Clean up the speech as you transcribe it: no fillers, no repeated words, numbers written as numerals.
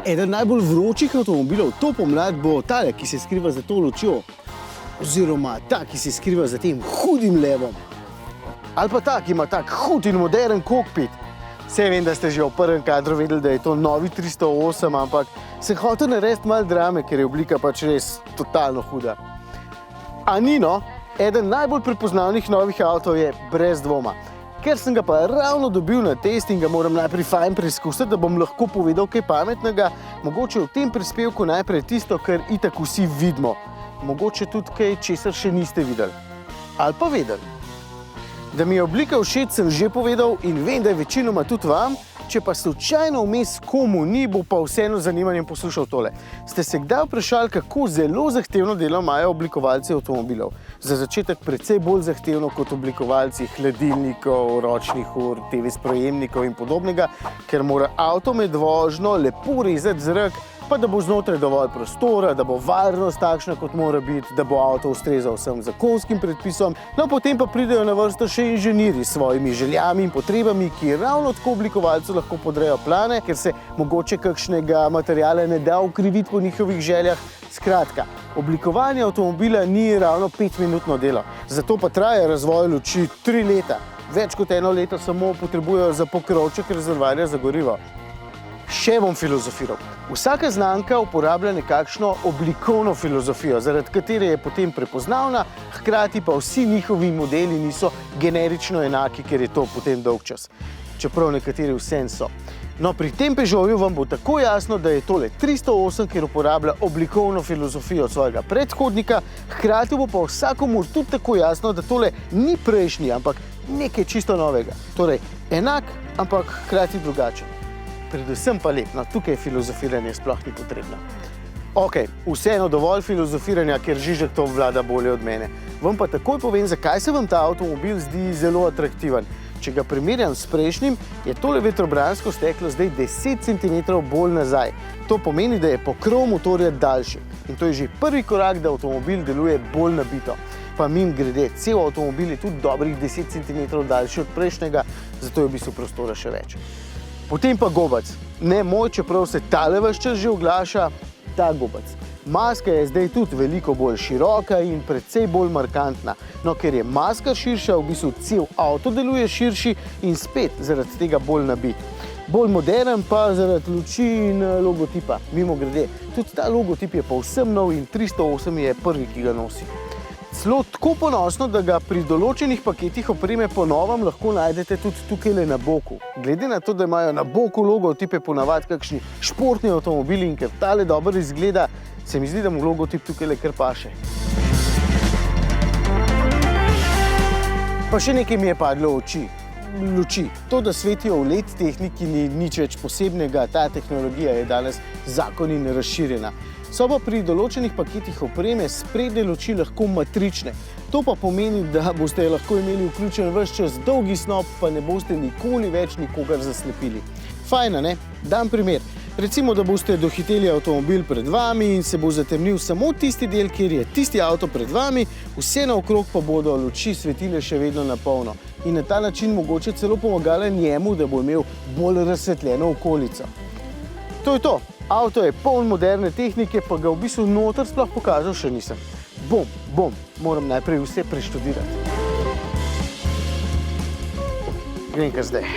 Eden najbolj vročih avtomobilov to pomlad bo tale, ki se skriva za to lučjo, oziroma ta, ki se skriva za tem hudim levom. Ali pa ta, ki ima tak hud in modern kokpit. Saj vem, da ste že v prvem kadru vedeli, da je to novi 308, ampak sem hotel narediti malo drame, ker je oblika pač res totalno huda. A ni no, eden najbolj prepoznavnih novih avtov je brez dvoma. Ker sem ga pa ravno dobil na test in ga moram najprej fajn preizkusiti, da bom lahko povedal kaj pametnega, mogoče v tem prispevku najprej tisto, kar itak vsi vidimo. Mogoče tudi kaj, česar še niste videli. Ali pa vedeli. Da mi je oblika všeč, sem že povedal in vem, da je večinoma tudi vam, če pa slučajno vmes komu ni, bo pa vseeno z zanimanjem poslušal tole. Ste se kdaj vprašali, kako zelo zahtevno delo imajo oblikovalci avtomobilov? Za začetek precej bolj zahtevno kot oblikovalci hladilnikov, ročnih ur, TV sprejemnikov in podobnega, ker mora avto med vožnjo lepo rezati zrak, pa da bo znotraj dovolj prostora, da bo varnost takšna, kot mora biti, da bo avto ustrezal vsem zakonskim predpisom. No, potem pa pridejo na vrsto še inženirji s svojimi željami in potrebami, ki ravno tako oblikovalcu lahko podrejo plane, ker se mogoče kakšnega materiala ne da ukriviti po njihovih željah. Skratka, oblikovanje avtomobila ni ravno 5-minutno delo, zato pa traja razvoj luči 3 leta. Več kot 1 leto samo potrebujejo za pokrovček rezervoarja za gorivo. Še bom filozofiral. Vsaka znamka uporablja nekakšno oblikovno filozofijo, zaradi katere je potem prepoznavna, hkrati pa vsi njihovi modeli niso generično enaki, ker je to potem dolgčas. Čeprav nekateri vseeno so. No, pri tem Peugeotu vam bo tako jasno, da je tole 308, ker uporablja oblikovno filozofijo svojega predhodnika, hkrati bo pa vsakomur tudi tako jasno, da tole ni prejšnji, ampak nekaj čisto novega. Torej, enak, ampak hkrati drugačen. Predvsem pa lep, no tukaj filozofiranje sploh ni potrebno. Ok, vseeno dovolj filozofiranja, ker Žižek to vlada bolje od mene. Vam pa takoj povem, zakaj se vam ta avtomobil zdi zelo atraktiven. Če ga primerjam s prejšnjim, je tole vetrobransko steklo zdaj 10 cm bolj nazaj. To pomeni, da je pokrov motorja daljši. In to je že prvi korak, da avtomobil deluje bolj nabito. Pa mimogrede, cel avtomobil je tudi dobrih 10 cm daljši od prejšnjega, zato je v bistvu prostora še več. Potem pa gobac. Ne moj, čeprav se tale ves čas že oglaša, ta gobac. Maska je zdaj tudi veliko bolj široka in precej bolj markantna. No, ker je maska širša, v bistvu cel avto deluje širši in spet zaradi tega bolj nabit. Bolj modern pa zaradi luči in logotipa. Mimogrede, tudi ta logotip je povsem nov in 308 je prvi, ki ga nosi. Celo tako ponosno, da ga pri določenih paketih opreme po novem lahko najdete tudi tukajle na boku. Glede na to, da imajo na boku logotipe ponavadi kakšni športni avtomobili in ker tale dobro izgleda, se mi zdi, da mu logotip tukajle kar paše. Pa še nekaj mi je padlo v oči. Luči. To, da svetijo v LED tehniki, ni nič več posebnega, ta tehnologija je danes zakon in razširjena. So pa pri določenih paketih opreme sprednje luči lahko matrične. To pa pomeni, da boste lahko imeli vključen ves čas dolgi snop, pa ne boste nikoli več nikogar zaslepili. Fajna, ne? Dam primer. Recimo, da boste dohiteli avtomobil pred vami in se bo zatemnil samo tisti del, kjer je tisti avto pred vami, vse naokrog pa bodo luči svetile še vedno na polno. In na ta način mogoče celo pomagala njemu, da bo imel bolj razsvetljeno okolico. To je to. Avto je poln moderne tehnike, pa ga v bistvu noter sploh pokazal še nisem. Bom. Moram najprej vse preštudirati. Grem kar zdaj.